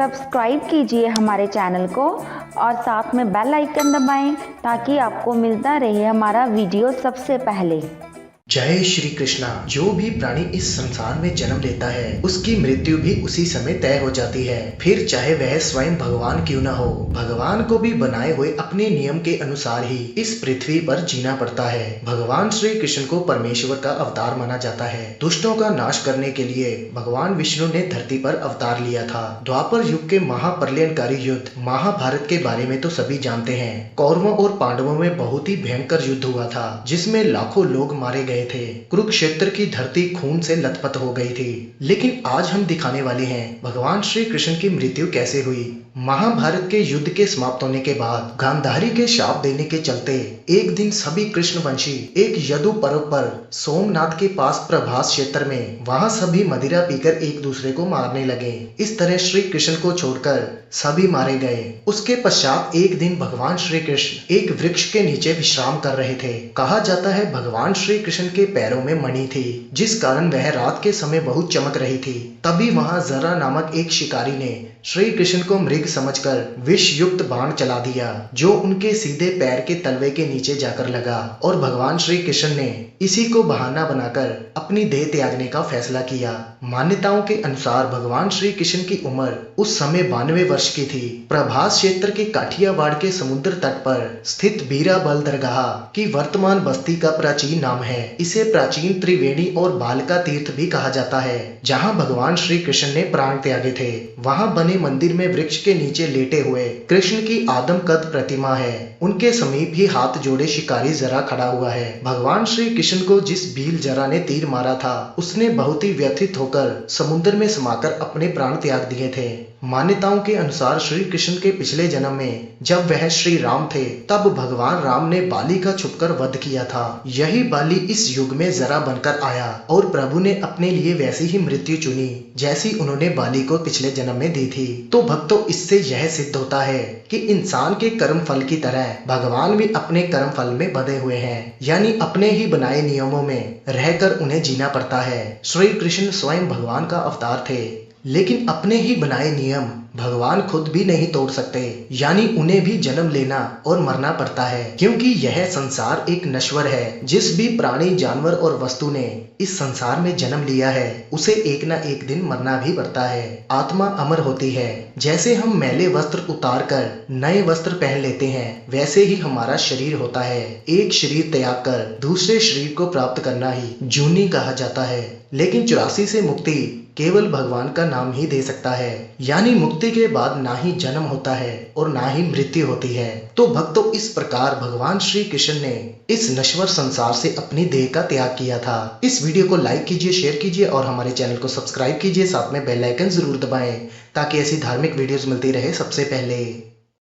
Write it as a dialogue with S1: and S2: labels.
S1: Subscribe कीजिए हमारे channel को और साथ में बेल आइकन दबाएं ताकि आपको मिलता रहे हमारा वीडियो सबसे पहले।
S2: जय श्री कृष्णा। जो भी प्राणी इस संसार में जन्म लेता है उसकी मृत्यु भी उसी समय तय हो जाती है, फिर चाहे वह स्वयं भगवान क्यों न हो। भगवान को भी बनाए हुए अपने नियम के अनुसार ही इस पृथ्वी पर जीना पड़ता है। भगवान श्री कृष्ण को परमेश्वर का अवतार माना जाता है। दुष्टों का नाश करने के लिए भगवान विष्णु ने धरती पर अवतार लिया था। द्वापर युग के महाप्रलयनकारी युद्ध महाभारत के बारे में तो सभी जानते हैं। कौरवों और पांडवों में बहुत ही भयंकर युद्ध हुआ था जिसमें लाखों लोग मारे गए थे। कुरुक्षेत्र की धरती खून से लथपथ हो गई थी। लेकिन आज हम दिखाने वाले हैं भगवान श्री कृष्ण की मृत्यु कैसे हुई। महाभारत के युद्ध के समाप्त होने के बाद गांधारी के शाप देने के चलते एक दिन सभी कृष्णवंशी एक यदु पर्वत पर सोमनाथ के पास प्रभास क्षेत्र में वहां सभी मदिरा पीकर एक दूसरे को मारने लगे। इस तरह श्री कृष्ण को छोड़कर सभी मारे गए। उसके पश्चात एक दिन भगवान श्री कृष्ण एक वृक्ष के नीचे विश्राम कर रहे थे। कहा जाता है भगवान श्री कृष्ण के पैरों में मणि थी जिस कारण वह रात के समय बहुत चमक रही थी। तभी वहां जरा नामक एक शिकारी ने श्री कृष्ण को मृग समझकर विष युक्त बाण चला दिया जो उनके सीधे पैर के तलवे के नीचे जाकर लगा और भगवान श्री कृष्ण ने इसी को बहाना बनाकर अपनी देह त्यागने का फैसला किया। मान्यताओं के अनुसार भगवान श्री कृष्ण की उम्र उस समय 92 वर्ष की थी। प्रभास क्षेत्र के काठियावाड़ के समुद्र तट पर स्थित बीराबल दरगाह की वर्तमान बस्ती का प्राचीन नाम है। इसे प्राचीन त्रिवेणी और बालका तीर्थ भी कहा जाता है जहाँ भगवान श्री कृष्ण ने प्राण त्यागे थे। वहाँ बने मंदिर में वृक्ष के नीचे लेटे हुए कृष्ण की आदम कद प्रतिमा है। उनके समीप ही हाथ जोड़े शिकारी जरा खड़ा हुआ है। भगवान श्री कृष्ण को जिस भील जरा ने तीर मारा था उसने बहुत ही व्यथित होकर समुद्र में समाकर अपने प्राण त्याग दिए थे। मान्यताओं के अनुसार श्री कृष्ण के पिछले जन्म में जब वह श्री राम थे तब भगवान राम ने बाली का छुपकर वध किया था। यही बाली इस युग में जरा बनकर आया और प्रभु ने अपने लिए वैसी ही मृत्यु चुनी जैसी उन्होंने बाली को पिछले जन्म में दी थी। तो भक्तों, इससे यह सिद्ध होता है कि इंसान के कर्म फल की तरह भगवान भी अपने कर्म फल में बंधे हुए हैं, यानी अपने ही बनाए नियमों में रहकर उन्हें जीना पड़ता है। श्री कृष्ण स्वयं भगवान का अवतार थे लेकिन अपने ही बनाए नियम भगवान खुद भी नहीं तोड़ सकते, यानी उन्हें भी जन्म लेना और मरना पड़ता है क्योंकि यह संसार एक नश्वर है। जिस भी प्राणी जानवर और वस्तु ने इस संसार में जन्म लिया है उसे एक ना एक दिन मरना भी पड़ता है। आत्मा अमर होती है। जैसे हम मैले वस्त्र उतार कर नए वस्त्र पहन लेते हैं वैसे ही हमारा शरीर होता है। एक शरीर त्याग कर दूसरे शरीर को प्राप्त करना ही जूनी कहा जाता है। लेकिन 84 से मुक्ति केवल भगवान का नाम ही दे सकता है, यानी मुक्ति के बाद ना ही जन्म होता है और ना ही मृत्यु होती है। तो भक्तों, इस प्रकार भगवान श्री कृष्ण ने इस नश्वर संसार से अपनी देह का त्याग किया था। इस वीडियो को लाइक कीजिए, शेयर कीजिए और हमारे चैनल को सब्सक्राइब कीजिए। साथ में बेल आइकन जरूर दबाएं ताकि ऐसी धार्मिक वीडियोस मिलती रहे सबसे पहले।